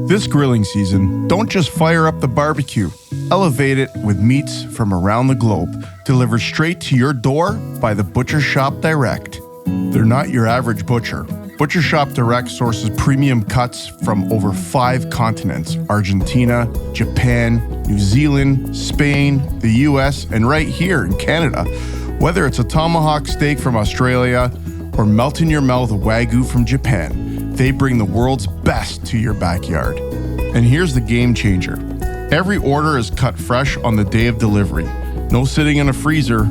This grilling season, don't just fire up the barbecue. Elevate it with meats from around the globe, delivered straight to your door by the Butcher Shoppe Direct. They're not your average butcher. Butcher Shoppe Direct sources premium cuts from over 5 continents: Argentina, Japan, New Zealand, Spain, the US, and right here in Canada. Whether it's a tomahawk steak from Australia or melt in your mouth Wagyu from Japan, they bring the world's best to your backyard. And here's the game changer. Every order is cut fresh on the day of delivery. No sitting in a freezer,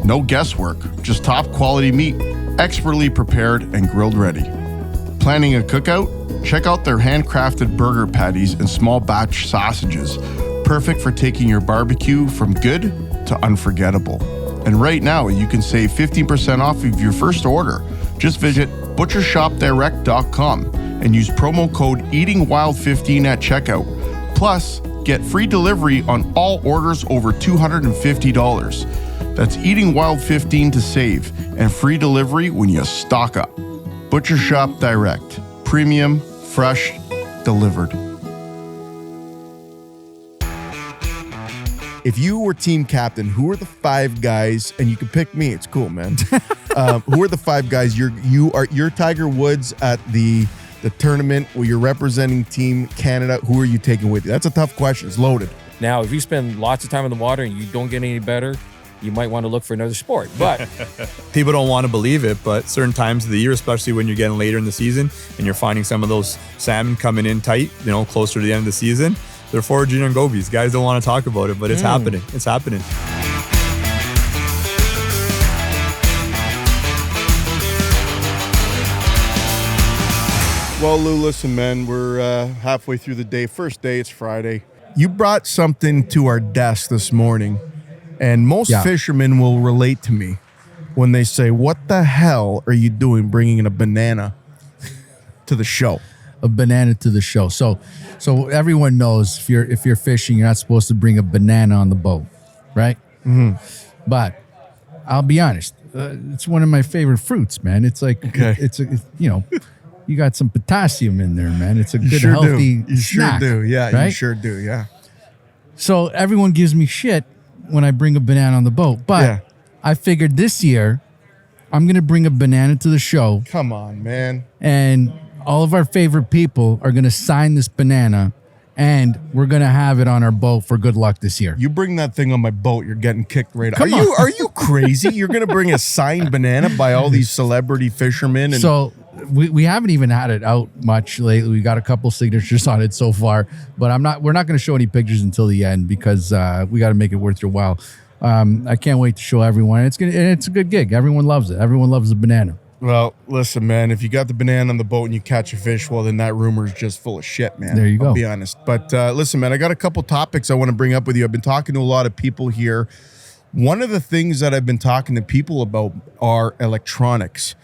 no guesswork, just top quality meat, expertly prepared and grilled ready. Planning a cookout? Check out their handcrafted burger patties and small batch sausages, perfect for taking your barbecue from good to unforgettable. And right now, you can save 15% off of your first order. Just visit butchershopdirect.com and use promo code EatingWild15 at checkout. Plus, get free delivery on all orders over $250. That's EatingWild15 to save, and free delivery when you stock up. Butcher Shoppe Direct. Premium, fresh, delivered. If you were team captain, who are the 5 guys, and you can pick me, it's cool, man. Who are the 5 guys? You're Tiger Woods at the tournament where you're representing Team Canada. Who are you taking with you? That's a tough question. It's loaded. Now, if you spend lots of time in the water and you don't get any better, you might want to look for another sport. But people don't want to believe it, but certain times of the year, especially when you're getting later in the season and you're finding some of those salmon coming in tight, closer to the end of the season, they're foraging on gobies. Guys don't want to talk about it, but it's happening. It's happening. Well, Lou, listen, man, we're halfway through the day. First day, it's Friday. You brought something to our desk this morning, and most fishermen will relate to me when they say, what the hell are you doing bringing in a banana to the show? A banana to the show. So everyone knows if you're fishing, you're not supposed to bring a banana on the boat, right? Mm-hmm. But I'll be honest, it's one of my favorite fruits, man. It's like you got some potassium in there, man. It's a good healthy snack. Sure do, yeah. Right? You sure do, yeah. So everyone gives me shit when I bring a banana on the boat, but I figured this year I'm gonna bring a banana to the show. Come on, man. And all of our favorite people are going to sign this banana, and we're going to have it on our boat for good luck this year. You bring that thing on my boat, you're getting kicked right out. Are you crazy? You're going to bring a signed banana by all these celebrity fishermen? And so we haven't even had it out much lately. We got a couple signatures on it so far, but we're not going to show any pictures until the end because we got to make it worth your while. I can't wait to show everyone. It's a good gig. Everyone loves it. Everyone loves the banana. Well, listen, man, if you got the banana on the boat and you catch a fish, well, then that rumor is just full of shit, man. There you go. I'll be honest. But listen, man, I got a couple topics I want to bring up with you. I've been talking to a lot of people here. One of the things that I've been talking to people about are electronics.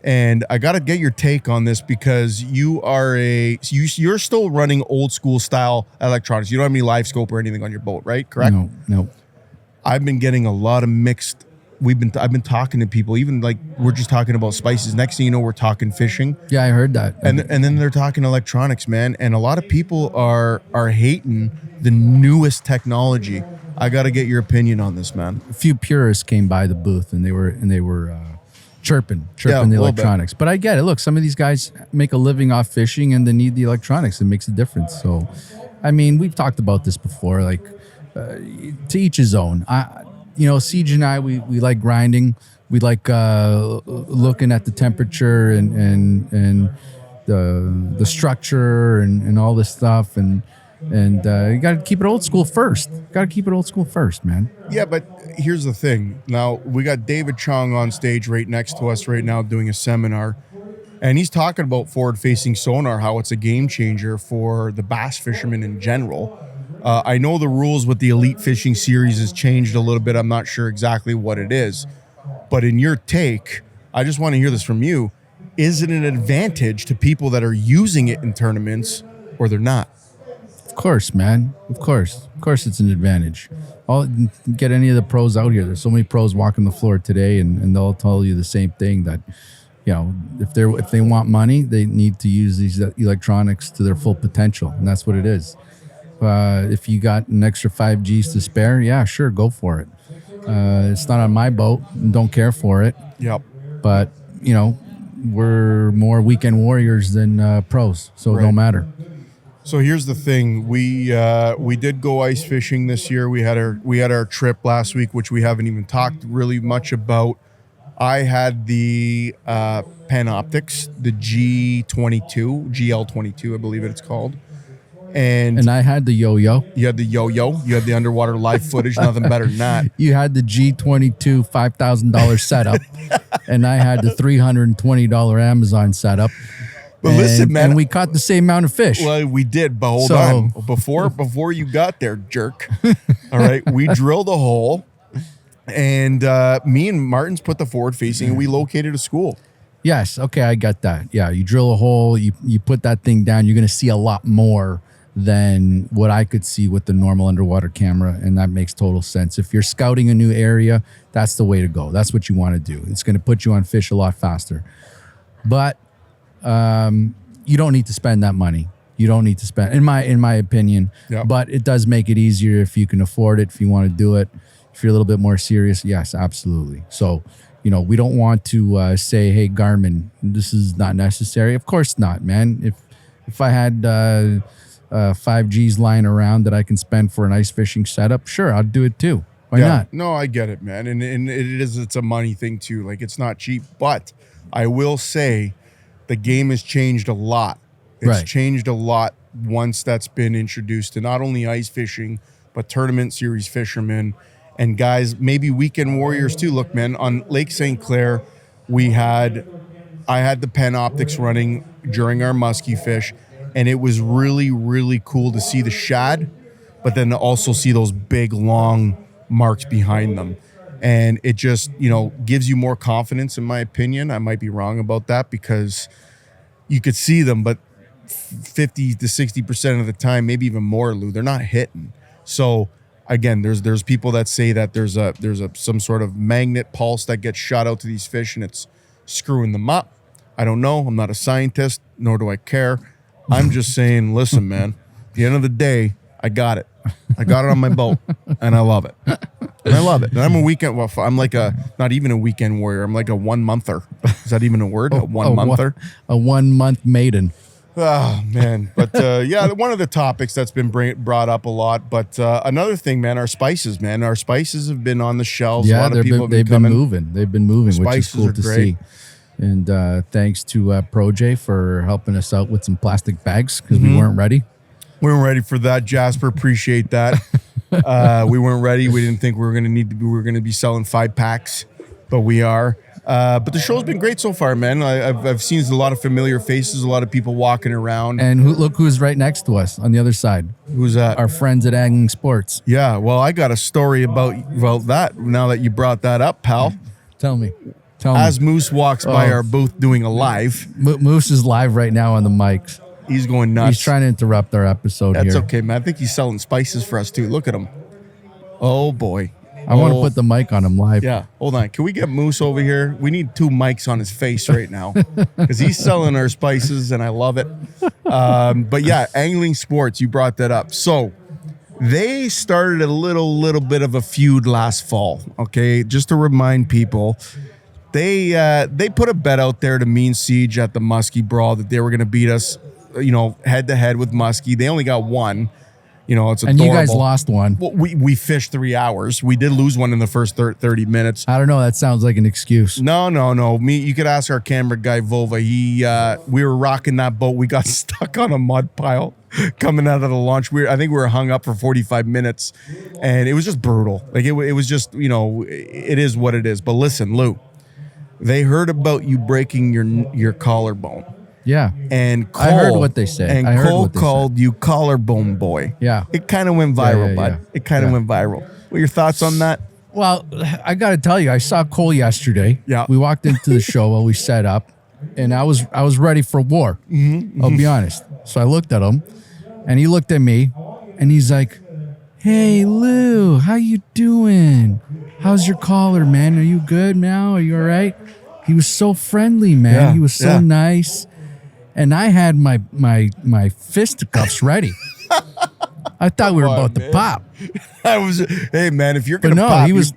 And I got to get your take on this because you're still running old school style electronics. You don't have any live scope or anything on your boat, right? Correct? No. I've been getting a lot of mixed. I've been talking to people, even like we're just talking about spices. Next thing you know, we're talking fishing. Yeah, I heard that. And then they're talking electronics, man. And a lot of people are hating the newest technology. I got to get your opinion on this, man. A few purists came by the booth and they were chirping the electronics. But I get it. Look, some of these guys make a living off fishing and they need the electronics. It makes a difference. So, I mean, we've talked about this before. Like, to each his own. Siege and I, we like grinding. We like looking at the temperature and the structure and all this stuff. And you got to keep it old school first. Man. Yeah, but here's the thing. Now, we got David Chong on stage right next to us right now doing a seminar. And he's talking about forward-facing sonar, how it's a game changer for the bass fishermen in general. I know the rules with the Elite Fishing Series has changed a little bit. I'm not sure exactly what it is. But in your take, I just want to hear this from you. Is it an advantage to people that are using it in tournaments or they're not? Of course, man. Of course it's an advantage. Get any of the pros out here. There's so many pros walking the floor today, and they'll tell you the same thing, that if they want money, they need to use these electronics to their full potential, and that's what it is. If you got an extra 5 Gs to spare, yeah, sure, go for it. It's not on my boat. Don't care for it. Yep. But we're more weekend warriors than pros, so it don't matter. So here's the thing: we did go ice fishing this year. We had our trip last week, which we haven't even talked really much about. I had the Panoptics, the GL22, I believe it's called, and I had the yo-yo. You had the yo-yo. You had the underwater live footage. Nothing better than that. You had the G22 $5,000 setup, and I had the $320 Amazon setup. But listen, man, and we caught the same amount of fish. Well, we did, but hold on. Before you got there, jerk. All right, we drilled a hole, and me and Martins put the forward facing, and we located a school. Yes, okay, I got that. Yeah, you drill a hole, you put that thing down, you're going to see a lot more than what I could see with the normal underwater camera, and that makes total sense. If you're scouting a new area, that's the way to go. That's what you want to do. It's going to put you on fish a lot faster. But you don't need to spend that money. You don't need to spend, in my opinion. Yep. But it does make it easier if you can afford it, if you want to do it. If you're a little bit more serious, yes, absolutely. So, we don't want to say, hey, Garmin, this is not necessary. Of course not, man. If I had 5 Gs lying around that I can spend for an ice fishing setup, sure, I'll do it too. Why not? No, I get it, man. And it's a money thing too. Like, it's not cheap. But I will say the game has changed a lot. It's changed a lot once that's been introduced to not only ice fishing, but tournament series fishermen and guys, maybe weekend warriors too. Look, man, on Lake St. Clair, I had the Panoptics running during our muskie fish, and it was really, really cool to see the shad, but then to also see those big, long marks behind them. And it just, gives you more confidence, in my opinion. I might be wrong about that because you could see them, but 50 to 60% of the time, maybe even more, Lou, they're not hitting. So again, there's people that say that there's some sort of magnet pulse that gets shot out to these fish and it's screwing them up. I don't know. I'm not a scientist, nor do I care. I'm just saying, listen, man, at the end of the day, I got it. I got it on my boat, and I love it. And I'm a weekend. Well, I'm like not even a weekend warrior. I'm like a 1-monther. Is that even a word? A 1-monther? A 1-month maiden. Oh, man. But yeah, one of the topics that's been brought up a lot. But another thing, man, our spices, man. Our spices have been on the shelves. Yeah, a lot of people they've been moving. They've been moving, which is cool to see. And thanks to ProJ for helping us out with some plastic bags because we weren't ready. We weren't ready for that, Jasper. Appreciate that. We weren't ready. We didn't think we were going to be selling 5-packs, but we are. But the show's been great so far, man. I've seen a lot of familiar faces, a lot of people walking around. And look who's right next to us on the other side. Who's that? Our friends at Angling Sports. Yeah, well, I got a story about that now that you brought that up, pal. Tell me. As Moose walks by our booth doing a live. Moose is live right now on the mics. He's going nuts. He's trying to interrupt our episode here. That's okay, man. I think he's selling spices for us, too. Look at him. Oh, boy. I want to put the mic on him live. Yeah. Hold on. Can we get Moose over here? We need 2 mics on his face right now because he's selling our spices, and I love it. But, yeah, Angling Sports, you brought that up. So they started a little bit of a feud last fall, okay? Just to remind people, they put a bet out there to Mean Siege at the Muskie Brawl that they were going to beat us, head to head with Muskie. They only got one. It's adorable. And you guys lost one. Well, we fished 3 hours. We did lose one in the first 30 minutes. I don't know. That sounds like an excuse. No. You could ask our camera guy, Vova. We were rocking that boat. We got stuck on a mud pile coming out of the launch. I think we were hung up for 45 minutes, and it was just brutal. Like it was just, it is what it is. But listen, Lou, they heard about you breaking your collarbone. Yeah. And Cole, I heard what they said. And Cole called you collarbone boy. Yeah. It kind of went viral, bud. Yeah. It kind of went viral. What are your thoughts on that? Well, I got to tell you, I saw Cole yesterday. Yeah. We walked into the show while we set up, and I was ready for war. I'll be honest. So I looked at him, and he looked at me, and he's like, "Hey, Lou, how you doing? How's your collar, man? Are you good now? Are you all right?" He was so friendly, man. Yeah, He was so nice. And I had my fisticuffs ready. I thought we were about to pop. Hey man, if you're gonna no, pop, he was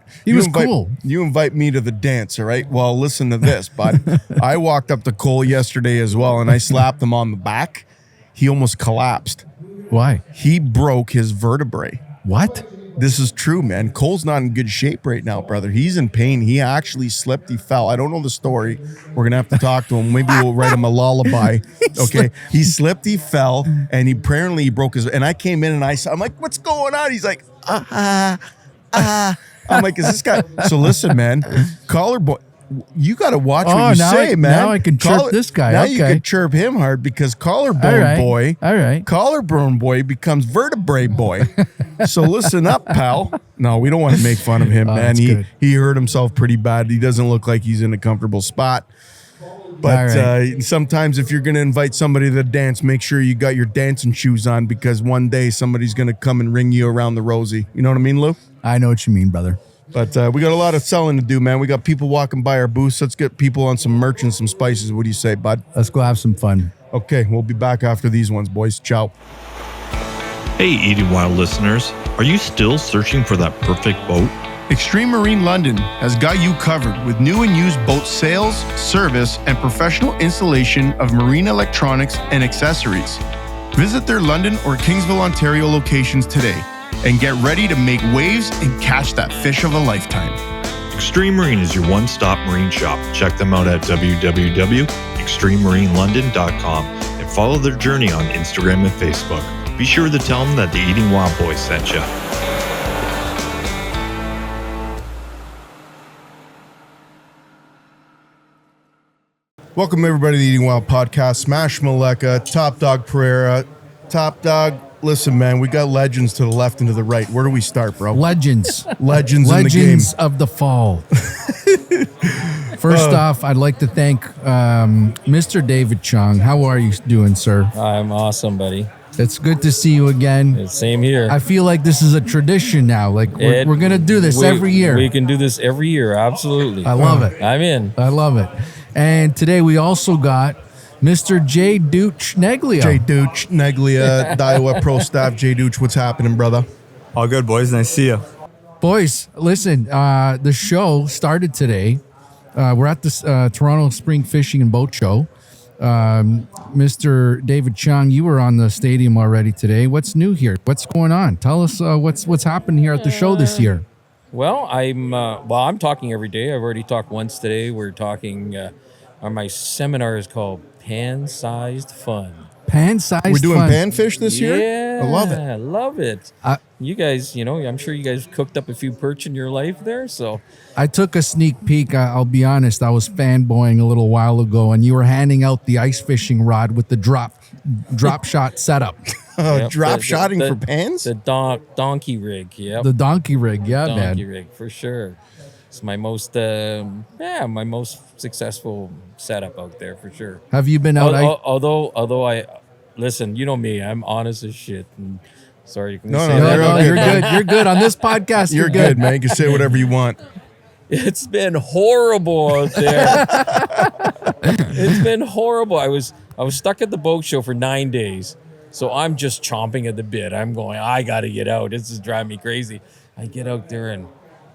cool. You invite me to the dance, all right? Well, listen to this, bud. I walked up to Cole yesterday as well, and I slapped him on the back. He almost collapsed. Why? He broke his vertebrae. What? This is true, man. Cole's not in good shape right now, brother. He's in pain. He actually slipped. He fell. I don't know the story. We're going to have to talk to him. Maybe we'll write him a lullaby. Okay. He slipped, he fell, and he apparently broke his... And I came in and I'm like, what's going on? He's like, I'm like, is this guy... So listen, man. Collarbone... You got to watch what you say, man. Now I can chirp this guy. Now you can chirp him hard because collarbone boy. All right. Collarbone boy becomes vertebrae boy. So listen up, pal. No, we don't want to make fun of him, man. He hurt himself pretty bad. He doesn't look like he's in a comfortable spot. But sometimes if you're going to invite somebody to the dance, make sure you got your dancing shoes on because one day somebody's going to come and ring you around the rosy. You know what I mean, Lou? I know what you mean, brother. But we got a lot of selling to do, man. We got people walking by our booths. Let's get people on some merch and some spices. What do you say, bud? Let's go have some fun. Okay, we'll be back after these ones, boys. Ciao. Hey, Eating Wild listeners. Are you still searching for that perfect boat? Xtreme Marine London has got you covered with new and used boat sales, service, and professional installation of marine electronics and accessories. Visit their London or Kingsville, Ontario locations today and get ready to make waves and catch that fish of a lifetime. Xtreme Marine is your one-stop marine shop. Check them out at www.extrememarinelondon.com and follow their journey on Instagram and Facebook. Be sure to tell them that the Eating Wild Boys sent you. Welcome everybody to the Eating Wild Podcast. Smash Maleka, Top Dog Pereira. Top Dog, listen, man, we got legends to the left and to the right. Where do we start, bro? Legends. Legends in the game. Legends of the fall. First off, I'd like to thank Mr. David Chong. How are you doing, sir? I'm awesome, buddy. It's good to see you again. Same here. I feel like this is a tradition now. Like we're going to do this every year. We can do this every year. Absolutely. I love it. I'm in. I love it. And today we also got Mr. J. Dooch Neglia. J. Dooch Neglia, Daiwa Pro Staff. J. Dooch, what's happening, brother? All good, boys. Nice to see you. Boys, listen, the show started today. We're at the Toronto Spring Fishing and Boat Show. Mr. David Chong, you were on the stadium already today. What's new here? What's going on? Tell us what's happened here at the show this year. Well, I'm talking every day. I've already talked once today. We're talking. My seminar is called Pan-Sized Fun. Pan-sized fun. We're doing panfish this year? Yeah, I love it. I love it. You guys, I'm sure you guys cooked up a few perch in your life there. So I took a sneak peek. I'll be honest. I was fanboying a little while ago, and you were handing out the ice fishing rod with the drop shot setup. Drop shotting for pans? The donkey rig. Yep. The donkey rig. Yeah, man. Donkey rig for sure. It's my most successful setup out there for sure. Have you been out? Although I listen, you know me, I'm honest as shit. And sorry, No, you're good. You're good on this podcast. You're good, man. You can say whatever you want. It's been horrible out there. It's been horrible. I was stuck at the boat show for 9 days, so I'm just chomping at the bit. I'm going, I got to get out. This is driving me crazy. I get out there and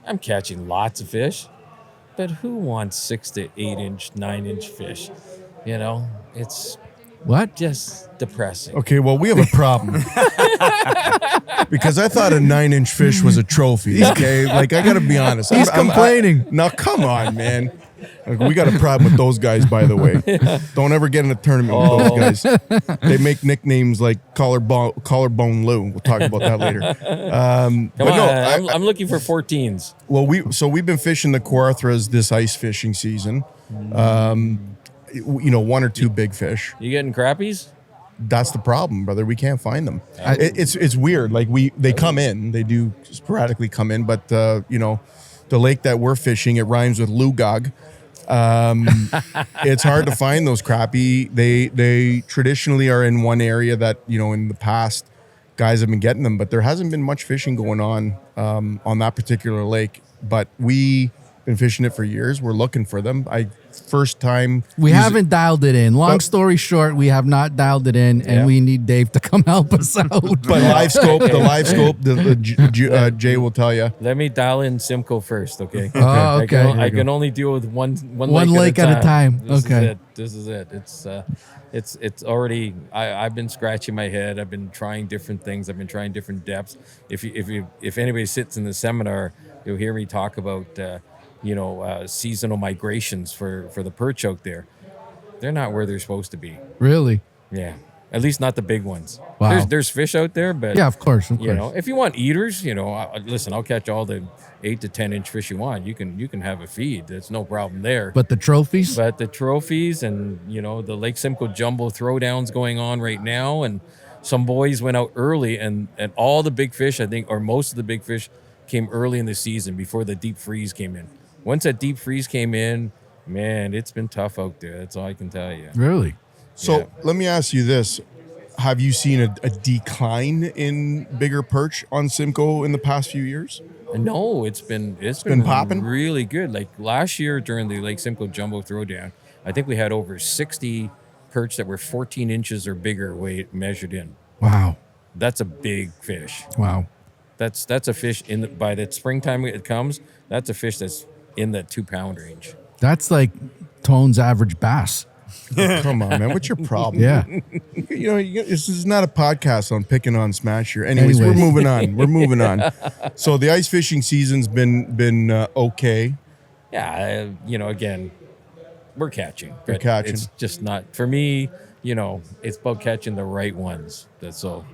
I'm catching lots of fish, but who wants 6 to 8 inch, 9 inch fish? It's what? Just depressing. Okay, well, we have a problem. Because I thought a 9-inch fish was a trophy, okay? Like, I got to be honest. He's complaining. Now, come on, man. Like, we got a problem with those guys, by the way. Don't ever get in a tournament with those guys. They make nicknames like Collarbone Lou. We'll talk about that later. Come on, I'm looking for 14s. Well, we've been fishing the Kawarthras this ice fishing season. 1 or 2 big fish. You getting crappies? That's the problem, brother. We can't find them. It's weird. Like they come in, they do sporadically come in, but the lake that we're fishing, it rhymes with Lugog. It's hard to find those crappie. They traditionally are in one area that in the past guys have been getting them, but there hasn't been much fishing going on that particular lake. But we've been fishing it for years. We're looking for them. first time. We haven't dialed it in. Long story short, we have not dialed it in, and we need Dave to come help us out. But live scope, Jay will tell you. Let me dial in Simcoe first, okay? Oh, okay. I can only deal with one lake at a time. Okay. This is it. It's already. I've been scratching my head. I've been trying different things. I've been trying different depths. If anybody sits in the seminar, you'll hear me talk about seasonal migrations for the perch out there. They're not where they're supposed to be. Really? Yeah. At least not the big ones. Wow. There's fish out there, but yeah, of course. if you want eaters, listen, I'll catch all the 8 to 10 inch fish you want. You can have a feed. There's no problem there. But the trophies? But the trophies and the Lake Simcoe Jumbo throwdowns going on right now, and some boys went out early, and all the big fish, I think, or most of the big fish came early in the season before the deep freeze came in. Once that deep freeze came in, man, it's been tough out there. That's all I can tell you. Really? So let me ask you this. Have you seen a decline in bigger perch on Simcoe in the past few years? No, it's been popping really good. Like last year during the Lake Simcoe Jumbo Throwdown, I think we had over 60 perch that were 14 inches or bigger weight measured in. Wow. That's a big fish. Wow. That's a fish by the springtime it comes. That's a fish that's in the 2-pound range. That's like Tone's average bass. Oh, come on, man. What's your problem? Yeah. This is not a podcast on picking on Smash here. Anyways, we're moving on. So the ice fishing season's been okay. Yeah, again, we're catching. We're catching. It's just not, for me, it's about catching the right ones. That's all.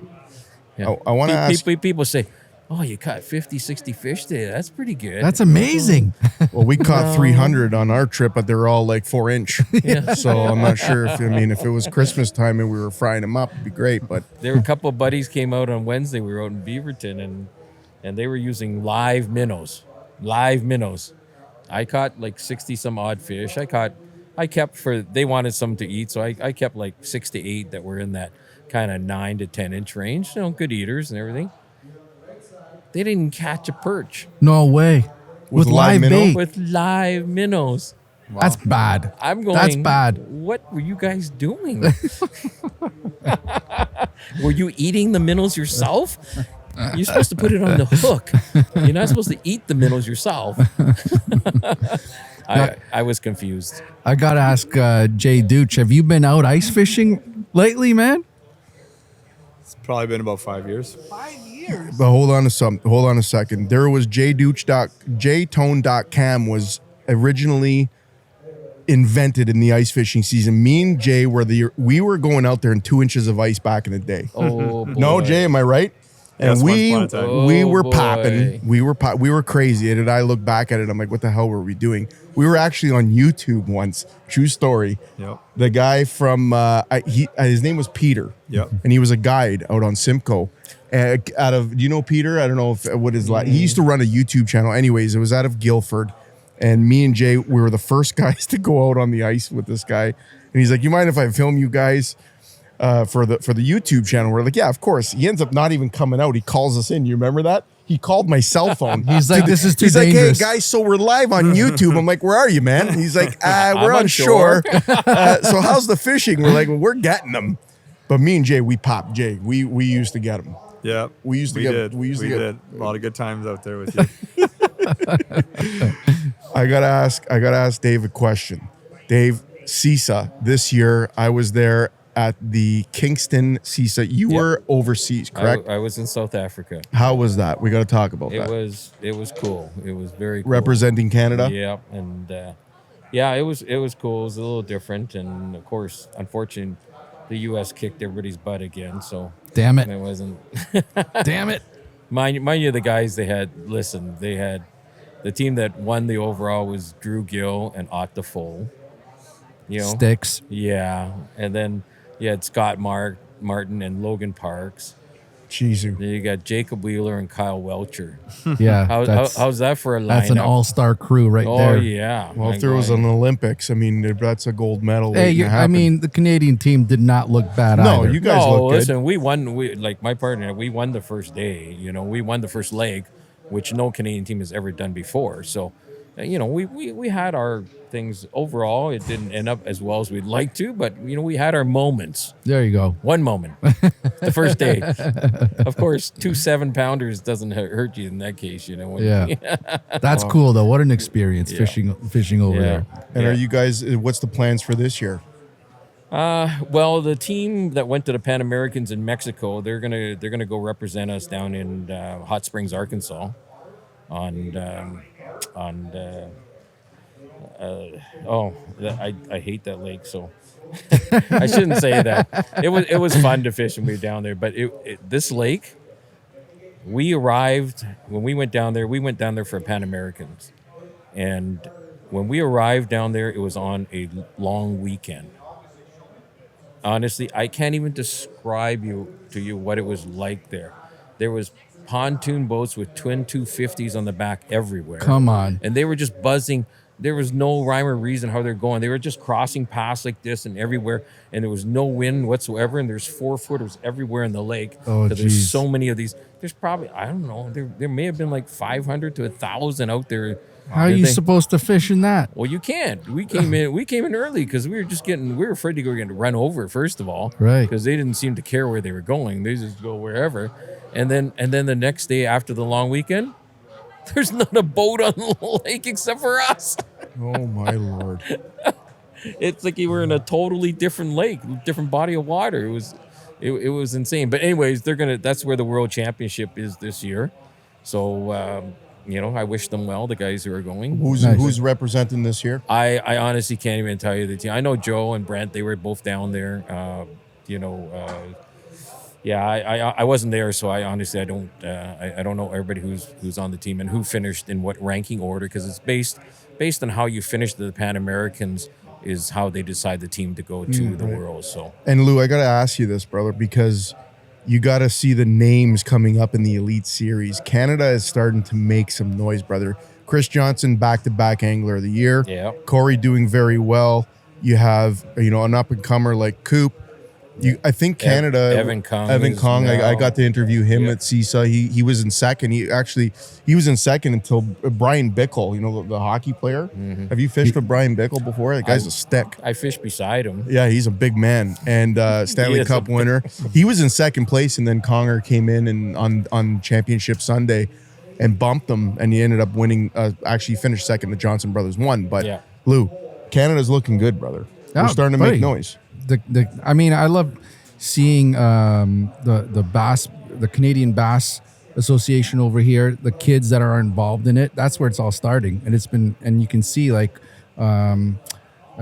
Yeah. I want to ask. People say, oh, you caught 50, 60 fish today. That's pretty good. That's amazing. Well, we caught 300 on our trip, but they're all like 4-inch. Yeah. So I'm not sure if it was Christmas time and we were frying them up, it'd be great. But there were a couple of buddies came out on Wednesday. We were out in Beaverton, and they were using live minnows. I caught like 60 some odd fish. They wanted some to eat, so I kept like 6 to 8 that were in that kind of 9 to 10 inch range. Good eaters and everything. They didn't catch a perch. No way. With live bait. With live minnows. Wow. That's bad. I'm going, that's bad. What were you guys doing? Were you eating the minnows yourself? You're supposed to put it on the hook. You're not supposed to eat the minnows yourself. I was confused. I got to ask Jay Dooch, have you been out ice fishing lately, man? It's probably been about 5 years. But hold on a second. There was jtone.cam was originally invented in the ice fishing season. Me and Jay we were going out there in 2 inches of ice back in the day. Oh, boy. No, Jay, am I right? Yeah, and we were boy. popping. We were crazy. And I look back at it, I'm like, what the hell were we doing? We were actually on YouTube once. True story. Yep. The guy from his name was Peter. Yep. And he was a guide out on Simcoe. Do you know Peter? I don't know what his he used to run a YouTube channel. Anyways, it was out of Guilford, and me and Jay, we were the first guys to go out on the ice with this guy. And he's like, "You mind if I film you guys for the YouTube channel?" We're like, "Yeah, of course." He ends up not even coming out. He calls us in. You remember that? He called my cell phone. He's like, "This is too dangerous." He's like, "Hey guys, so we're live on YouTube." I'm like, "Where are you, man?" And he's like, "We're on shore." So how's the fishing? We're like, "Well, we're getting them." But me and Jay, we popped. Jay, we used to get them. Yeah, we did. A lot of good times out there with you. I gotta ask Dave a question. Dave, CISA, this year I was there at the Kingston CISA. You were overseas, correct? I was in South Africa. How was that? We got to talk about that. It was cool. It was very cool. Representing Canada. Yeah, and it was cool. It was a little different, and of course, unfortunately, the U.S. kicked everybody's butt again. So damn it, it wasn't. Damn it. Mind you, the guys they had the team that won the overall was Drew Gill and Otto Foll. Sticks. Yeah, and then you had Scott Martin and Logan Parks. Jeez. Then you got Jacob Wheeler and Kyle Welcher. Yeah. How's that for a lineup? That's an all-star crew right there. Oh, yeah. Well, if there was an Olympics, I mean, that's a gold medal. Hey, the Canadian team did not look bad either. No, you guys look good. Listen, we won. My partner, we won the first day. We won the first leg, which no Canadian team has ever done before. So, we had our things overall. It didn't end up as well as we'd like to, but we had our moments. There you go. One moment, the first day. Of course, 2 7-pounders doesn't hurt you in that case. That's cool though. What an experience fishing over there. And are you guys? What's the plans for this year? Well, the team that went to the Pan Americans in Mexico, they're gonna go represent us down in Hot Springs, Arkansas, I hate that lake, so I shouldn't say that. It was fun to fish when we were down there, but this lake, we arrived when we went down there. We went down there for Pan Americans, and when we arrived down there, it was on a long weekend. Honestly, I can't even describe to you what it was like there. There was pontoon boats with twin 250s on the back everywhere. Come on. And they were just buzzing. There was no rhyme or reason how they're going. They were just crossing paths like this and everywhere, and there was no wind whatsoever, and there's 4-footers everywhere in the lake. Oh, there's so many of these. There's probably, I don't know, there may have been like 500 to 1,000 out there. How are you supposed to fish in that? Well, you can't. We came in early because we were afraid to go get run over, first of all. Right. Because they didn't seem to care where they were going. They just go wherever. And then the next day after the long weekend, there's not a boat on the lake except for us. Oh my Lord. It's like you were in a totally different lake, different body of water. It was insane. But anyways, that's where the World Championship is this year. So I wish them well, the guys who are going. Who's representing this year? I honestly can't even tell you the team. I know Joe and Brent, they were both down there. I wasn't there, so I honestly I don't know everybody who's on the team and who finished in what ranking order, because it's based on how you finish the Pan Americans is how they decide the team to go to the World. So, and Lou, I got to ask you this, brother, because you got to see the names coming up in the Elite Series. Canada is starting to make some noise, brother. Chris Johnson, back-to-back Angler of the Year. Yeah. Corey doing very well. You have, an up-and-comer like Coop. I think Canada. Evan Kong. I got to interview him at CISA. He was in second. He was in second until Brian Bickle, the hockey player. Mm-hmm. Have you fished with Brian Bickle before? That guy's a stick. I fished beside him. Yeah, he's a big man and Stanley Cup winner. He was in second place, and then Conger came in and on Championship Sunday and bumped him, and he ended up winning. Actually, finished second. The Johnson brothers won, but Lou, Canada's looking good, brother. We're starting to make noise. I love seeing the Canadian Bass Association over here, the kids that are involved in it. That's where it's all starting, and you can see I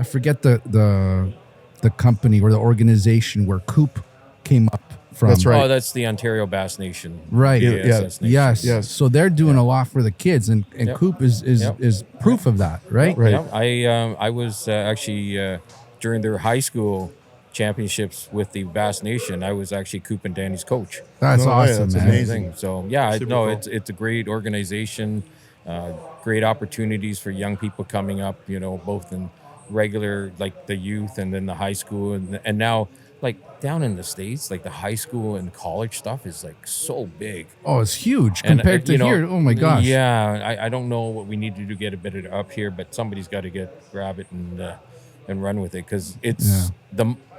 forget the company or the organization where Coop came up from. That's right. Oh, that's the Ontario Bass Nation. Right. Yes. So they're doing a lot for the kids, and Coop is proof of that, right? Right. Yep. I was actually during their high school championships with the Bass Nation. I was actually Coop and Danny's coach. That's awesome, that's man. amazing. So Cool. it's a great organization, great opportunities for young people coming up. Both in regular like the youth and then the high school and now like down in the States, like the high school and college stuff is like so big. Oh, it's huge compared to here. Oh my gosh. Yeah, I don't know what we need to do to get a bit up here, but somebody's got to grab it and run with it, because it's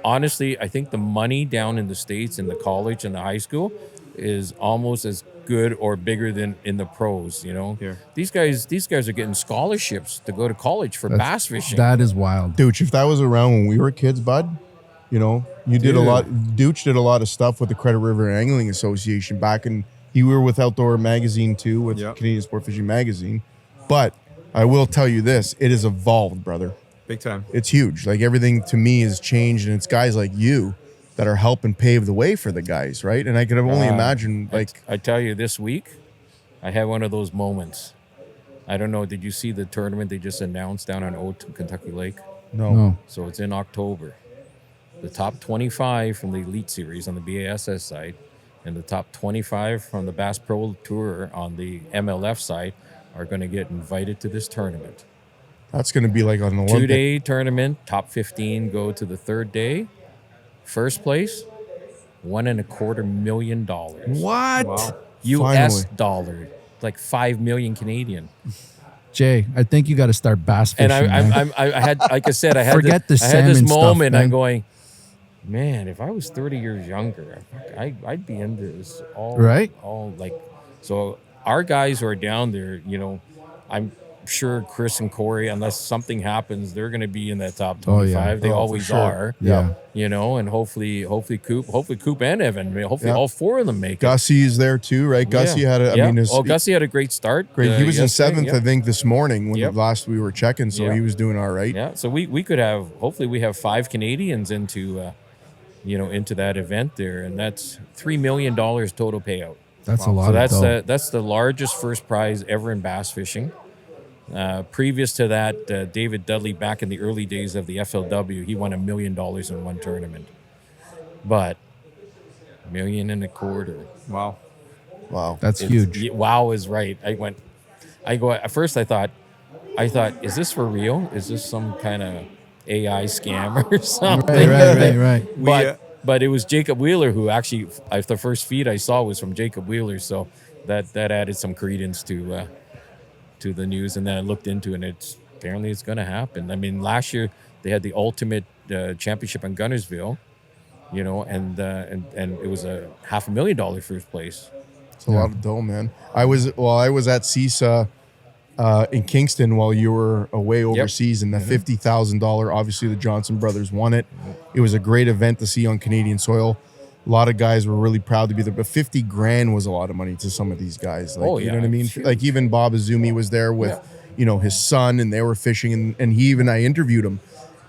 honestly, I think the money down in the States in the college and the high school is almost as good or bigger than in the pros. Here. These guys are getting scholarships to go to college for bass fishing. That is wild. Dooch, if that was around when we were kids, bud, you did a lot. Dooch did a lot of stuff with the Credit River Angling Association back in. You were with Outdoor Magazine too, with Canadian Sport Fishing Magazine. But I will tell you this: it has evolved, brother. Big time. It's huge. Like everything to me has changed, and it's guys like you that are helping pave the way for the guys, right? And I could only imagine, I tell you, this week I had one of those moments. I don't know. Did you see the tournament they just announced down on Old Kentucky Lake? No. So it's in October. The top 25 from the Elite Series on the BASS side and the top 25 from the Bass Pro Tour on the MLF side are going to get invited to this tournament. That's going to be like an Olympic. 2-day tournament. Top 15 go to the third day. First place, $1.25 million. What? Wow. US Finally. dollar, like 5 million Canadian. Jay, I think you got to start bass fishing. And I had, like I said, I had Forget this, the I had this salmon stuff, moment. man. I'm going, man, if I was 30 years younger, I'd be into this all Right. All like, so our guys who are down there, you know, I'm sure Chris and Corey, unless something happens, they're going to be in that top 25. They always are. Yeah. You know, and hopefully Coop and Evan, I mean, hopefully all four of them make it. Gussie's there too, right? Gussie had Gussie had a great start. Great. He was in yesterday. 7th, I think, this morning when last we were checking, so he was doing all right. Yeah, so we could have, hopefully we have 5 Canadians into into that event there, and that's $3 million total payout. That's a lot. So that's the largest first prize ever in bass fishing. Previous to that, David Dudley, back in the early days of the FLW, he won $1 million in one tournament. But $1.25 million. Wow. That's huge. Wow is right. At first I thought, is this for real? Is this some kind of AI scam or something? Right. But it was Jacob Wheeler who actually, the first feed I saw was from Jacob Wheeler, so that added some credence to the news. And then I looked into it, and apparently it's going to happen. I mean, last year they had the ultimate championship in Gunnersville, you know, and it was a $500,000 first place. It's a lot of dough, man. I was at CISA in Kingston while you were away overseas, and the $50,000. Obviously, the Johnson brothers won it. It was a great event to see on Canadian soil. A lot of guys were really proud to be there, but $50,000 was a lot of money to some of these guys. Like, you know what I mean? Like even Bob Azumi was there with, you know, his son, and they were fishing, and I interviewed him,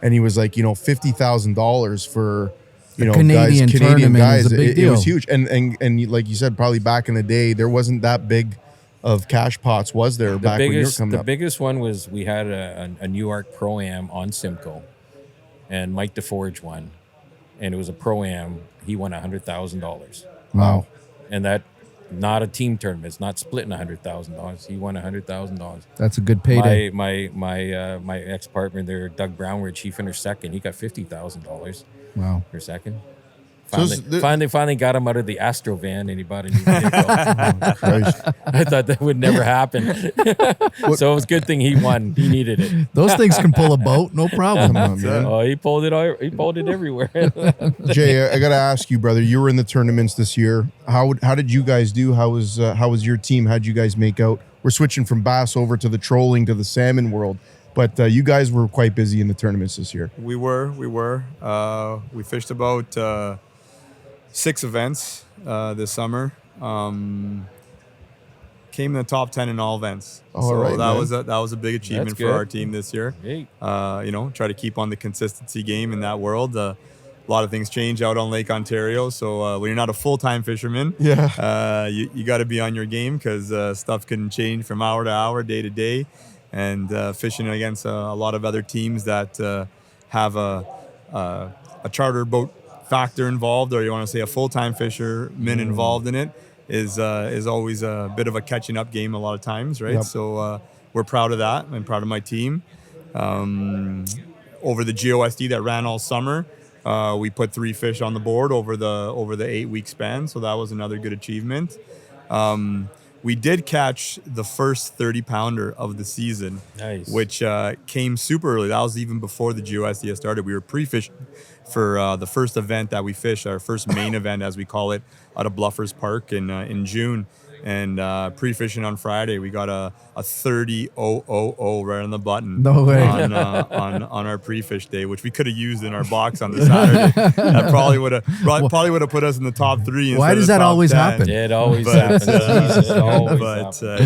and he was like, you know, $50,000 for, you know, Canadian guys. It was huge, and like you said, probably back in the day, there wasn't that big of cash pots, was there? Back when you were coming up? The biggest one was we had a New York Pro-Am on Simcoe, and Mike DeForge won, and it was a Pro-Am. He won $100,000. Wow. And that, not a team tournament. It's not splitting $100,000. He won $100,000. That's a good payday. My ex-partner there, Doug Brownridge, he finished second. He got $50,000. Wow. For second. Finally got him out of the Astro van, and he bought a new vehicle. I thought that would never happen. So it was a good thing he won. He needed it. Those things can pull a boat, no problem. Come on, man. Oh, he pulled it everywhere. Jay, I got to ask you, brother. You were in the tournaments this year. How did you guys do? How was your team? How did you guys make out? We're switching from bass over to the trolling to the salmon world. But you guys were quite busy in the tournaments this year. We were. We fished about 6 events this summer. Came in the top 10 in all events. That was a big achievement for our team this year. Hey. You know, try to keep on the consistency game in that world. A lot of things change out on Lake Ontario, so when you're not a full-time fisherman, you got to be on your game, because stuff can change from hour to hour, day to day, and fishing against a lot of other teams that have a charter boat factor involved, or you want to say a full-time fisherman involved in it, is always a bit of a catching up game a lot of times, right? Yep. So we're proud of that. I'm proud of my team. Over the GOSD that ran all summer, we put 3 fish on the board over the 8-week span, so that was another good achievement. We did catch the first 30-pounder of the season, which came super early. That was even before the GOSD started. We were pre-fishing for the first event that we fished, our first main event, as we call it, out of Bluffers Park in June. And pre-fishing on Friday, we got a 30.000 right on the button. No way. On our pre-fish day, which we could have used in our box on the Saturday. That probably would have put us in the top 3. Why does that always happen? It always happens.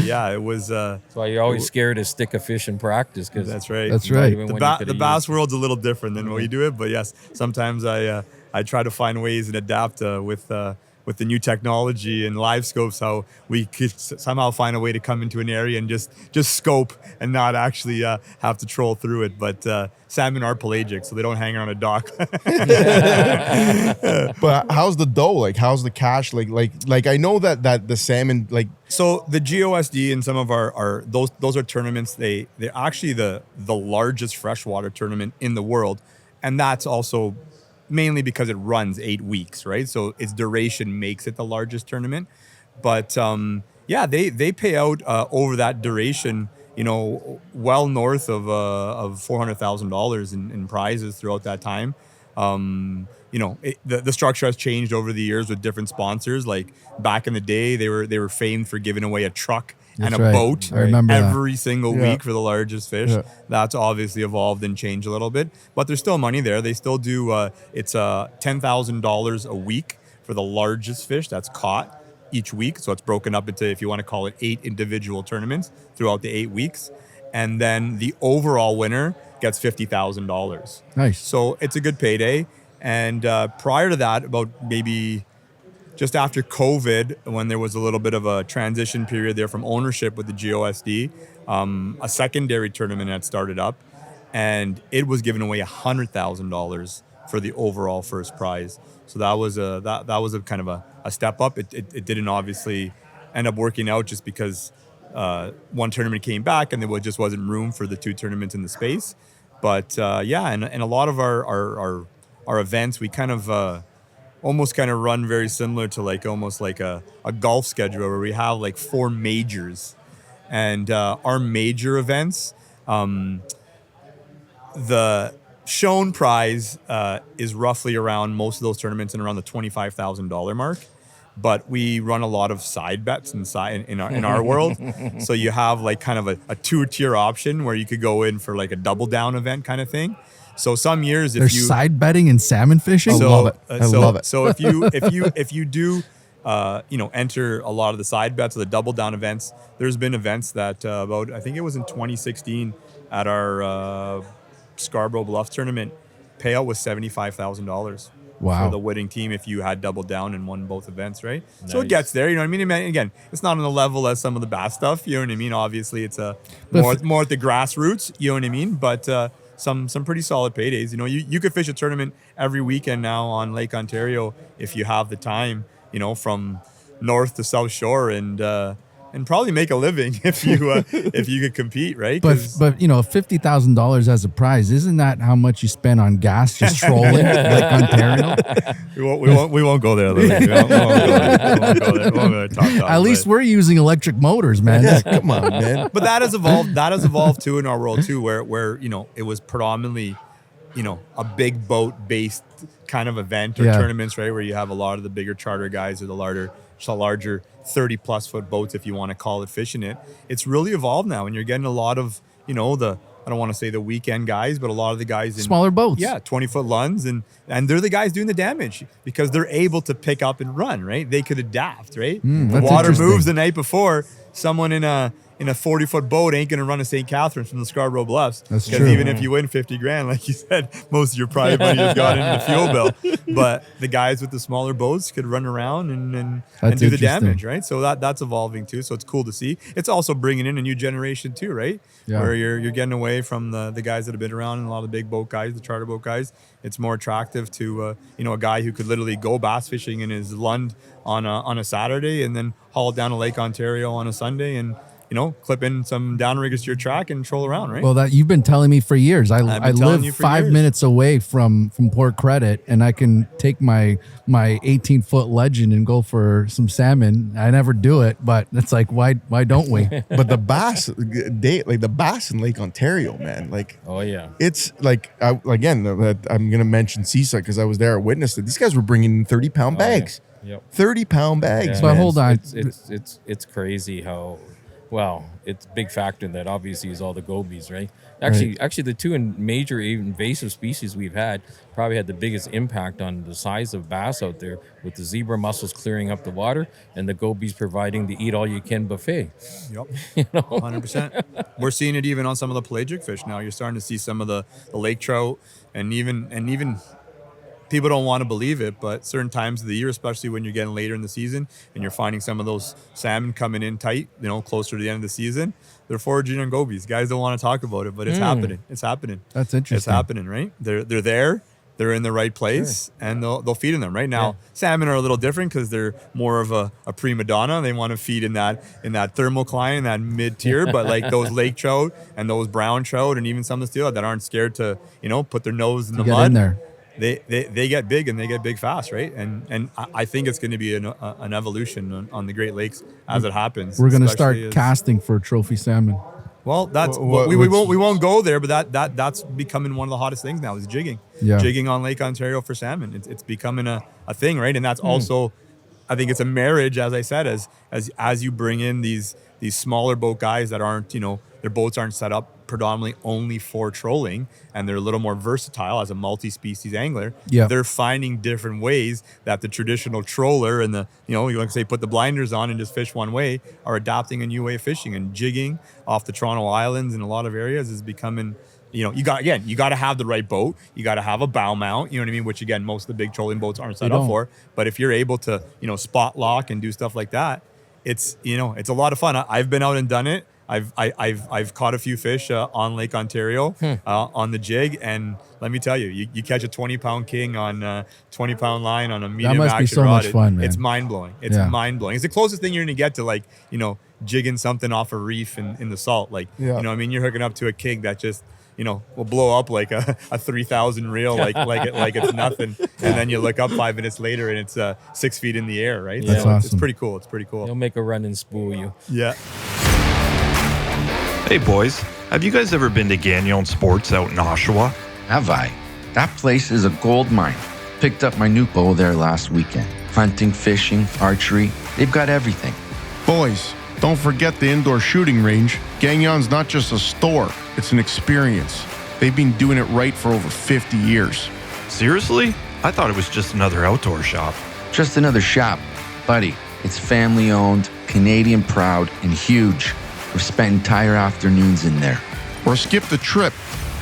Yeah, it was. That's why you're always scared to stick a fish in practice. Because that's right. That's right. The bass world's a little different than when you do it, but yes, sometimes I try to find ways and adapt with the new technology and live scopes, how we could somehow find a way to come into an area and just scope and not actually have to troll through it. But salmon are pelagic, so they don't hang around a dock. But how's the dough? Like, how's the cash? Like I know that the salmon, like. So the GOSD and some of our those are tournaments. They're actually the largest freshwater tournament in the world, and that's also mainly because it runs 8 weeks, right? So its duration makes it the largest tournament. But they pay out over that duration well north of $400,000 in prizes throughout that time. The structure has changed over the years with different sponsors. Like back in the day, they were famed for giving away a truck and a boat every single week for the largest fish. Yeah. That's obviously evolved and changed a little bit, but there's still money there. They still do. It's $10,000 a week for the largest fish that's caught each week. So it's broken up into, if you want to call it, 8 individual tournaments throughout the 8 weeks. And then the overall winner gets $50,000. Nice. So it's a good payday. And prior to that, about maybe just after COVID, when there was a little bit of a transition period there from ownership with the GOSD, a secondary tournament had started up, and it was giving away $100,000 for the overall first prize. So that was a kind of a step up. It didn't obviously end up working out just because one tournament came back and there just wasn't room for the 2 tournaments in the space. But and a lot of our events, we kind of almost kind of run very similar to almost like a golf schedule where we have 4 majors. And our major events, the shown prize is roughly around most of those tournaments and around the $25,000 mark. But we run a lot of side bets in our world. So you have kind of a 2-tier option where you could go in for a double down event kind of thing. So some years there's side betting in salmon fishing. I love it. I love it. So if you do enter a lot of the side bets or the double down events, there's been events that I think it was in 2016 at our Scarborough Bluffs tournament, payout was $75,000. Wow. For the winning team if you had doubled down and won both events, right? Nice. So it gets there, you know what I mean? Again, it's not on the level as some of the bass stuff, you know what I mean? Obviously, it's more at the grassroots, you know what I mean? But some pretty solid paydays. You could fish a tournament every weekend now on Lake Ontario if you have the time, from north to south shore, and probably make a living if you could compete, right? But $50,000 as a prize, isn't that how much you spend on gas just trolling Lake Ontario? We won't go there, Louis. We won't go there. Talk, at least we're using electric motors, man. Yeah, come on, man. But that has evolved too in our world too, where it was predominantly a big boat based kind of event or tournaments, right, where you have a lot of the bigger charter guys or the larger 30 plus foot boats, if you want to call it, fishing it. It's really evolved now, and you're getting a lot of I don't want to say the weekend guys, but a lot of the guys in smaller boats, 20-foot Lunds, and they're the guys doing the damage because they're able to pick up and run, right? They could adapt, right? The water moves the night before. Someone in a 40-foot boat ain't going to run to St. Catharines from the Scarborough Bluffs. That's true. Even if you win $50,000, like you said, most of your private money has gone into the fuel bill. But the guys with the smaller boats could run around and do the damage, right? So that's evolving too. So it's cool to see. It's also bringing in a new generation too, right? Yeah. Where you're getting away from the guys that have been around and a lot of the big boat guys, the charter boat guys. It's more attractive to a guy who could literally go bass fishing in his Lund on a Saturday and then haul down to Lake Ontario on a Sunday and clip in some downriggers to your track and troll around, right? Well, that you've been telling me for years. I live 5 minutes away from Port Credit, and I can take my 18-foot legend and go for some salmon. I never do it, but it's like, why don't we? But the bass, the bass in Lake Ontario, man, oh yeah, it's I'm gonna mention Seaside because I was there, I witnessed it. These guys were bringing in 30-pound bags. Yeah. Yep. 30-pound bags. Yeah, but hold on, it's crazy how. Well, it's a big factor in that obviously is all the gobies, right? Actually, the two major invasive species we've had probably had the biggest impact on the size of bass out there, with the zebra mussels clearing up the water and the gobies providing the eat-all-you-can buffet. Yep, 100%. We're seeing it even on some of the pelagic fish now. You're starting to see some of the lake trout and even people don't want to believe it, but certain times of the year, especially when you're getting later in the season and you're finding some of those salmon coming in tight, closer to the end of the season, they're foraging on gobies. Guys don't want to talk about it, but it's happening. It's happening. That's interesting. It's happening, right? They're there. They're in the right place, and they'll feed in them. Right now, salmon are a little different because they're more of a prima donna. They want to feed in that thermocline, that mid tier. But like those lake trout and those brown trout, and even some of the steel that aren't scared to put their nose in the mud. In there. They get big, and they get big fast, right? And I think it's going to be an evolution on the Great Lakes as it happens. We're going to start casting for trophy salmon. Well, that's we won't go there, but that's becoming one of the hottest things now is jigging. Yeah. Jigging on Lake Ontario for salmon. It's becoming a thing, right? And that's also, I think it's a marriage, as I said, as you bring in these smaller boat guys that aren't, their boats aren't set up predominantly only for trolling, and they're a little more versatile as a multi-species angler. Yeah. They're finding different ways that the traditional troller and you like to say put the blinders on and just fish one way are adopting a new way of fishing, and jigging off the Toronto Islands in a lot of areas is becoming, you got to have the right boat. You got to have a bow mount, you know what I mean? Which again, most of the big trolling boats aren't set up for. But if you're able to, spot lock and do stuff like that, it's a lot of fun. I've been out and done it. I've caught a few fish on Lake Ontario on the jig, and let me tell you, you catch a 20-pound king on 20-pound line on a medium action rod. That must be so much fun, man. It's mind-blowing. It's mind-blowing. It's the closest thing you're going to get to jigging something off a reef in the salt. You're hooking up to a king that just will blow up like a 3,000 reel, like it's nothing, and then you look up 5 minutes later and it's 6 feet in the air, right? That's so awesome. It's pretty cool. It's pretty cool. He'll make a run and spool you. Yeah. Hey boys, have you guys ever been to Gagnon Sports out in Oshawa? Have I? That place is a gold mine. Picked up my new bow there last weekend. Hunting, fishing, archery, they've got everything. Boys, don't forget the indoor shooting range. Gagnon's not just a store, it's an experience. They've been doing it right for over 50 years. Seriously? I thought it was just another outdoor shop. Just another shop. Buddy, it's family owned, Canadian proud, and huge. I've spent entire afternoons in there. Or skip the trip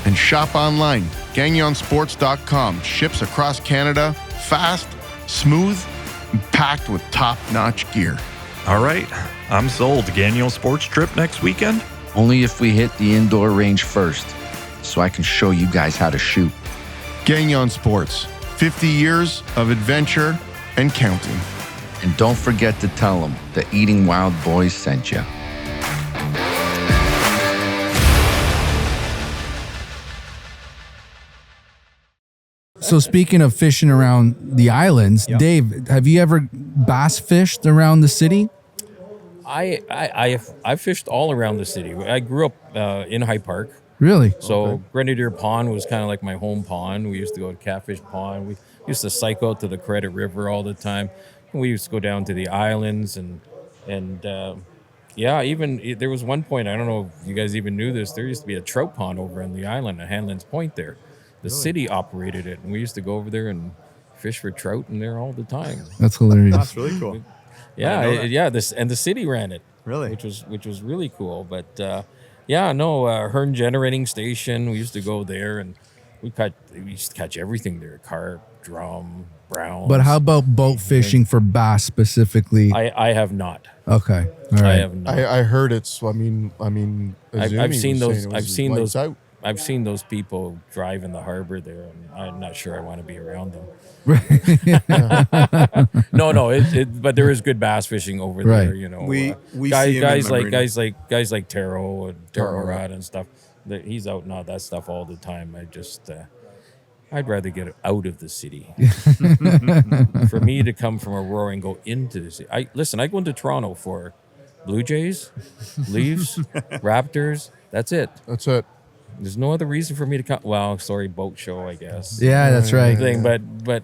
and shop online. GagnonSports.com ships across Canada, fast, smooth, and packed with top-notch gear. All right, I'm sold. Gagnon Sports trip next weekend? Only if we hit the indoor range first, so I can show you guys how to shoot. Gagnon Sports, 50 years of adventure and counting. And don't forget to tell them the Eating Wild Boys sent you. So speaking of fishing around the islands, Dave, have you ever bass fished around the city? I fished all around the city. I grew up in High Park. Really? So Grenadier Pond was kind of like my home pond. We used to go to Catfish Pond. We used to cycle out to the Credit River all the time. We used to go down to the islands and even there was one point, I don't know if you guys even knew this, there used to be a trout pond over on the island at Hanlan's Point there. The city operated it, and we used to go over there and fish for trout in there all the time. That's hilarious. That's really cool. The city ran it. Really? Which was really cool. But Hearn Generating Station, we used to go there, and we used to catch everything there: carp, drum, browns. But how about boat fishing for bass specifically? I have not. Okay, all right. I have not. I heard it's. I've seen those. I've seen those people drive in the harbor there, and I'm not sure I want to be around them. No. But there is good bass fishing over there. We guys like Taro and Taro Rod and stuff. He's out and all that stuff all the time. I'd rather get out of the city. For me to come from Aurora and go into the city. I go into Toronto for Blue Jays, Leafs, Raptors. That's it. There's no other reason for me to come. Well, sorry, boat show, I guess. Yeah, that's right. But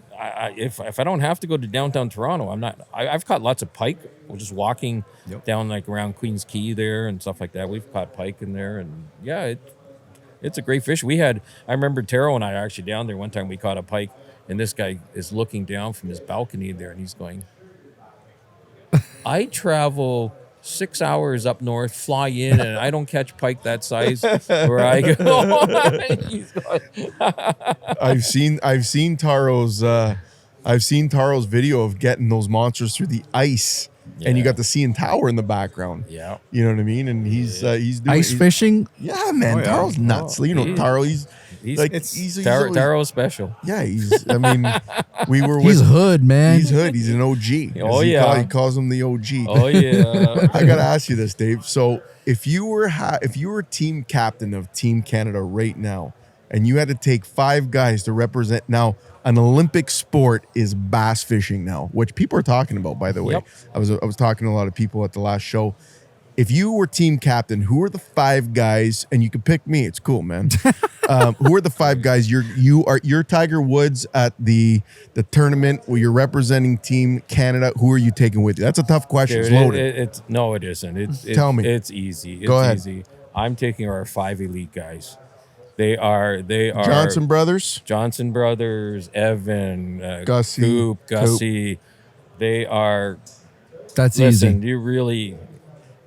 if I don't have to go to downtown Toronto, I'm not. I've caught lots of pike. We're just walking down like around Queens Quay there and stuff like that. We've caught pike in there, and it's a great fish. I remember Taro and I are actually down there one time. We caught a pike, and this guy is looking down from his balcony there, and he's going, I travel 6 hours up north, fly in, and I don't catch pike that size where I go. I've seen Taro's video of getting those monsters through the ice, and you got the CN Tower in the background. Yeah, you know what I mean. And he's doing ice fishing. Yeah, man, Taro's nuts. Taro, he's Taro's special. Yeah, he's hood, man. He's hood. He's an OG. Oh he calls him the OG. Oh yeah. I gotta ask you this, Dave. So if you were team captain of Team Canada right now, and you had to take 5 guys to represent now, an Olympic sport is bass fishing now, which people are talking about, by the way. Yep. I was talking to a lot of people at the last show. if you were team captain, who are the 5 guys? And you can pick me. It's cool, man. Who are the 5 guys? You're Tiger Woods at the tournament where you're representing Team Canada. Who are you taking with you? That's a tough question. Dude, It's loaded. no, it isn't. Tell me. It's easy. It's Go ahead. easy. I'm taking our 5 elite guys. They are Johnson brothers, Evan, Gussie, Gussie. They are. That's Listen, easy. you really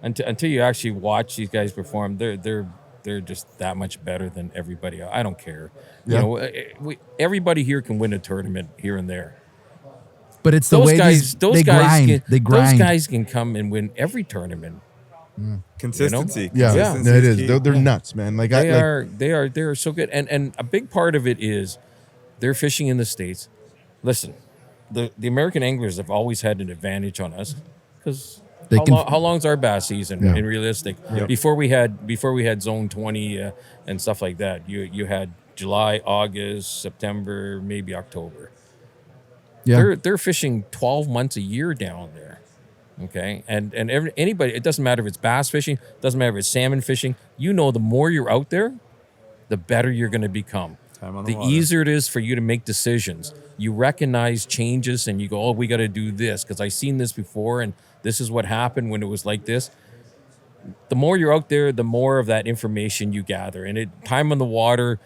until you actually watch these guys perform, they're just that much better than everybody else. I don't care. Yeah. You know, everybody here can win a tournament here and there. But it's the way they grind. They grind. Those guys can come and win every tournament. Consistency. Yeah, Consistency it is is. key. They're nuts, man. Like They are so good. And a big part of it is they're fishing in the States. Listen, the American anglers have always had an advantage on us because how long's our bass season in realistic? Before we had zone 20 and stuff like that. You had July, August, September, maybe October. Yeah. They're fishing 12 months a year down there. Okay, and anybody, it doesn't matter if it's bass fishing, doesn't matter if it's salmon fishing. You know, the more you're out there, the better you're going to become. The easier it is for you to make decisions. You recognize changes and you go, oh, we got to do this because I've seen this before and this is what happened when it was like this. The more you're out there, the more of that information you gather. And time on the water,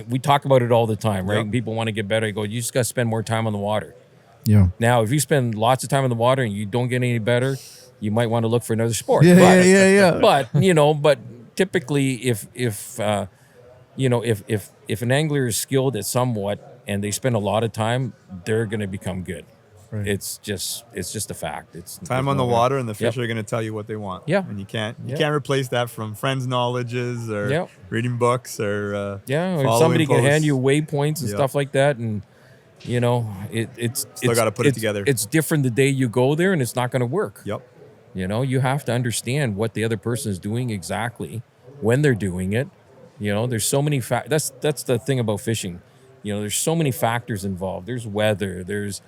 we talk about it all the time, right? Yep. People want to get better. I go, you just got to spend more time on the water. Yeah. Now, if you spend lots of time in the water and you don't get any better, you might want to look for another sport. Yeah. But typically, if an angler is skilled at somewhat and they spend a lot of time, they're going to become good. Right. It's just a fact. It's time on the water, and the fish are going to tell you what they want. Yeah, and you can't replace that from friends' knowledges or reading books or or somebody can hand you waypoints and stuff like that, and. You know, it's still got to put it together. It's different the day you go there, and it's not going to work. Yep. You know, you have to understand what the other person is doing exactly when they're doing it. You know, there's so many that's the thing about fishing. You know, there's so many factors involved. There's weather. There's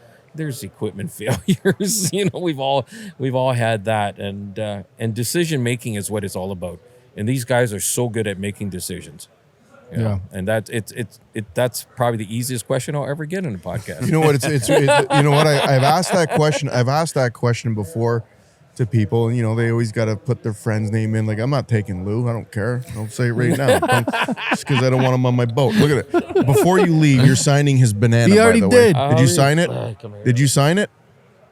equipment failures. You know, we've all had that, and decision making is what it's all about. And these guys are so good at making decisions. Yeah, and that's probably the easiest question I'll ever get in a podcast. You know what? You know what? I've asked that question. I've asked that question before to people, and you know they always got to put their friend's name in. Like, I'm not taking Lou. I don't care. I'll say it right now, just because I don't want him on my boat. Look at it. Before you leave, you're signing his banana. He already did. Did you sign it? Did you sign it?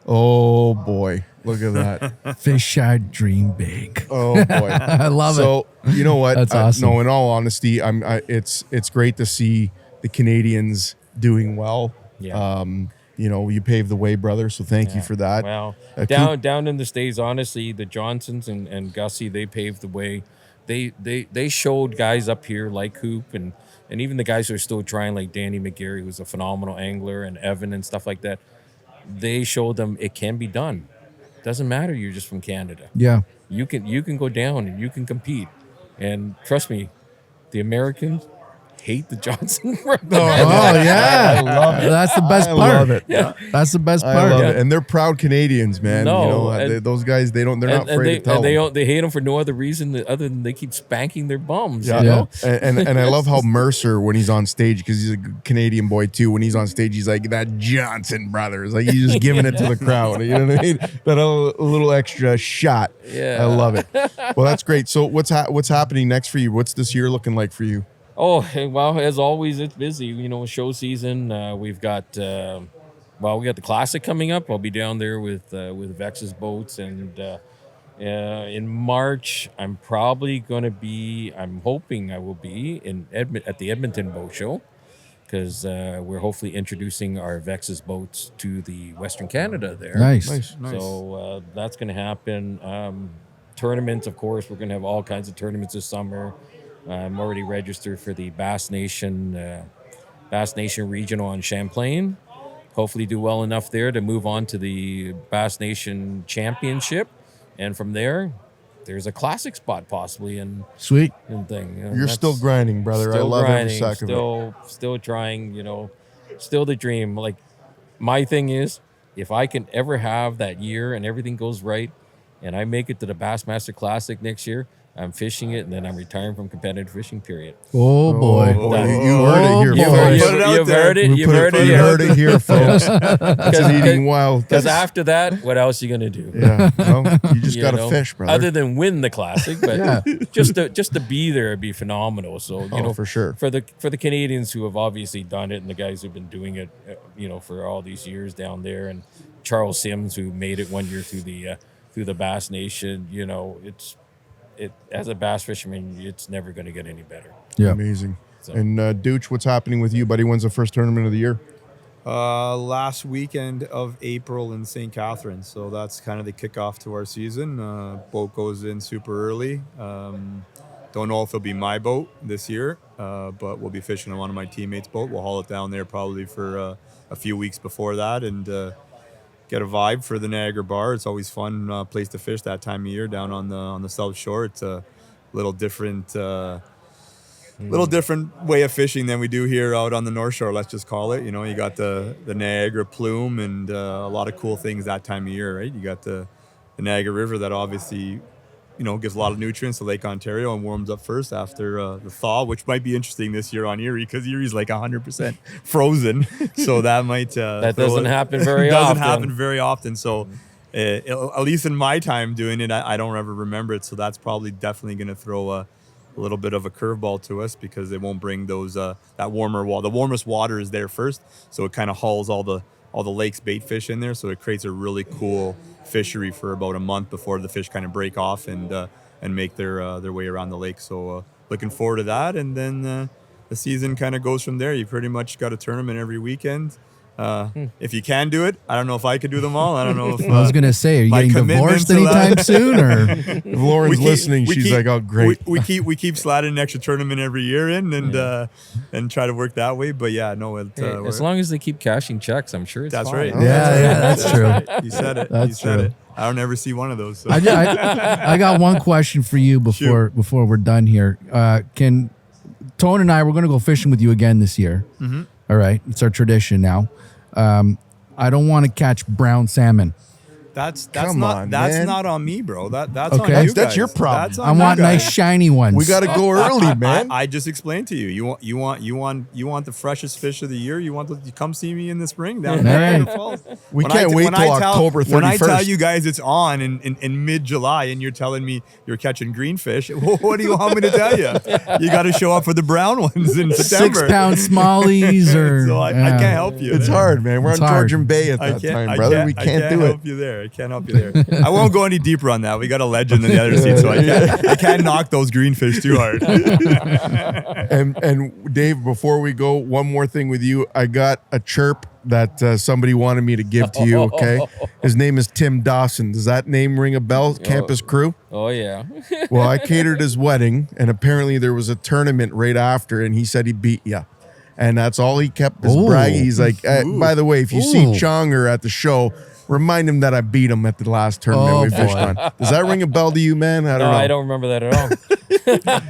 Oh boy. Look at that. Fish I dream big. Oh boy. I love it. So you know what? That's awesome. No, in all honesty, it's great to see the Canadians doing well. Yeah. You know, you paved the way, brother. So thank you for that. Well, Coop, down in the States, honestly, the Johnsons and Gussie, they paved the way. They showed guys up here like Coop and even the guys who are still trying, like Danny McGarry, who's a phenomenal angler, and Evan and stuff like that. They showed them it can be done. Doesn't matter. You're just from Canada. Yeah. You can go down and you can compete. And trust me, the Americans hate the Johnson brothers. Oh yeah, I love it. That's the best part. I love it. Yeah. That's the best part. I love it. And they're proud Canadians, man. No, you know, and, those guys, they're not afraid to tell them. They hate them for no other reason other than they keep spanking their bums. Yeah. You know? And I love how Mercer, when he's on stage, because he's a Canadian boy too, when he's on stage, he's like, that Johnson brothers. Like, he's just giving it to the crowd. You know what I mean? That a little extra shot. Yeah. I love it. Well, that's great. So what's happening next for you? What's this year looking like for you? Oh, well, as always, it's busy. You know, show season. We've got, we got the Classic coming up. I'll be down there with Vex's boats, and in March, I'm probably going to be. I'm hoping I will be at the Edmonton Boat Show, because we're hopefully introducing our Vex's boats to the Western Canada there. Nice. So that's going to happen. Tournaments, of course, we're going to have all kinds of tournaments this summer. I'm already registered for the Bass Nation Regional in Champlain. Hopefully do well enough there to move on to the Bass Nation Championship. And from there, there's a classic spot possibly. Sweet. And thing. You're still grinding, brother. I love every second of it. Still trying, you know, still the dream. Like, my thing is, if I can ever have that year and everything goes right, and I make it to the Bassmaster Classic next year, I'm fishing it, and then I'm retiring from competitive fishing, period. Oh boy. You heard it here, You've folks. heard it. You've heard it. You heard it here, folks. That's an eating wild. Because after that, what else are you going to do? Yeah, well, you just got to fish, brother. Other than win the Classic, but just to be there would be phenomenal. So, you know, for sure. For the Canadians who have obviously done it, and the guys who've been doing it, you know, for all these years down there, and Charles Sims, who made it one year through the Bass Nation, you know, as a bass fisherman, it's never going to get any better. Yeah. Amazing. So. And Dooch, what's happening with you, buddy? When's the first tournament of the year? Last weekend of April in St. Catharines. So that's kind of the kickoff to our season. Boat goes in super early. Don't know if it'll be my boat this year, but we'll be fishing on one of my teammates' boat. We'll haul it down there probably for a few weeks before that, and get a vibe for the Niagara Bar. It's always fun place to fish that time of year down on the South Shore. It's a little different way of fishing than we do here out on the North Shore, let's just call it. You know, you got the Niagara plume and a lot of cool things that time of year, right? You got the Niagara River that obviously, you know, gives a lot of nutrients to Lake Ontario and warms up first after the thaw, which might be interesting this year on Erie because Erie's like 100% frozen. So that might... that doesn't happen very often. Doesn't happen very often. So at least in my time doing it, I don't ever remember it. So that's probably definitely going to throw a little bit of a curveball to us because it won't bring those that warmer water. The warmest water is there first. So it kind of hauls all the lake's bait fish in there. So it creates a really cool fishery for about a month before the fish kind of break off and make their way around the lake. So looking forward to that. And then the season kind of goes from there. You pretty much got a tournament every weekend. If you can do it, I don't know if I could do them all. I don't know if I was gonna say, are you getting divorced anytime soon? Or if Lauren's listening, she's like, "Oh, great." We keep sliding an extra tournament every year in and try to work that way. But yeah, no, as long as they keep cashing checks, I'm sure it's that's fine. right. Yeah, that's true. You said it. That's true. I don't ever see one of those. So. I got one question for you before we're done here. Can Tone and I, we're gonna go fishing with you again this year. Mm-hmm. All right, it's our tradition now. I don't want to catch brown salmon. That's Come not on, that's man. not on me, bro. That's Okay. on you guys. That's your problem. That's on I you want guys. nice shiny ones. We got to go early, man. I just explained to you. You want the freshest fish of the year. You come see me in the spring down there in the fall. We can't wait till October 31st. When I tell you guys it's on in mid-July and you're telling me you're catching greenfish, what do you want me to tell you? You got to show up for the brown ones in September. 6 pound smallies or So I can't help you. It's there. hard, man. We're It's on hard. Georgian Bay at that time, brother. We can't do it. Help you there. I can't help you there. I won't go any deeper on that. We got a legend in the other seat, so I can't knock those greenfish too hard. And Dave, before we go, one more thing with you. I got a chirp that somebody wanted me to give to you, okay? His name is Tim Dawson. Does that name ring a bell? Campus Crew? Oh, yeah. Well, I catered his wedding, and apparently there was a tournament right after, and he said he beat you. And that's all he kept is bragging. He's like, by the way, if you see Chong at the show, remind him that I beat him at the last tournament we fished on. Does that ring a bell to you, man? I don't know. I don't remember that at all.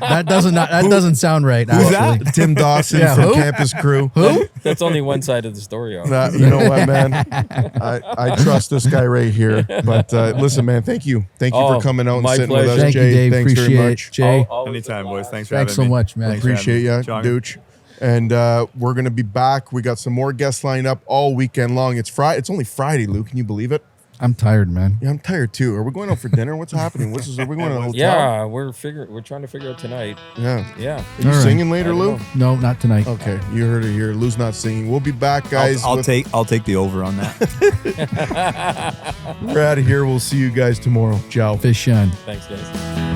that doesn't sound right. Who's actually. that? Tim Dawson from Campus Crew. Who? That's only one side of the story. You know what, man? I trust this guy right here. But listen, man, thank you. Thank you for coming out and sitting with us, Thank Jay. you, Dave. Thanks Appreciate very much. it, Jay. Anytime, boys. Thanks for Thanks having so me. much, man. Thanks for Appreciate you, having me. Dooch. And we're going to be back. We got some more guests lined up all weekend long. It's Friday. It's only Friday, Luke. Can you believe it? I'm tired, man. Yeah, I'm tired too. Are we going out for dinner? What's happening? Are we going to a hotel? Yeah, we're trying to figure out tonight. Yeah. Yeah. Are you singing later, Lou? No, not tonight. Okay, you heard it here. Lou's not singing. We'll be back, guys. I'll take the over on that. We're out of here. We'll see you guys tomorrow. Ciao. Fish on. Thanks, guys.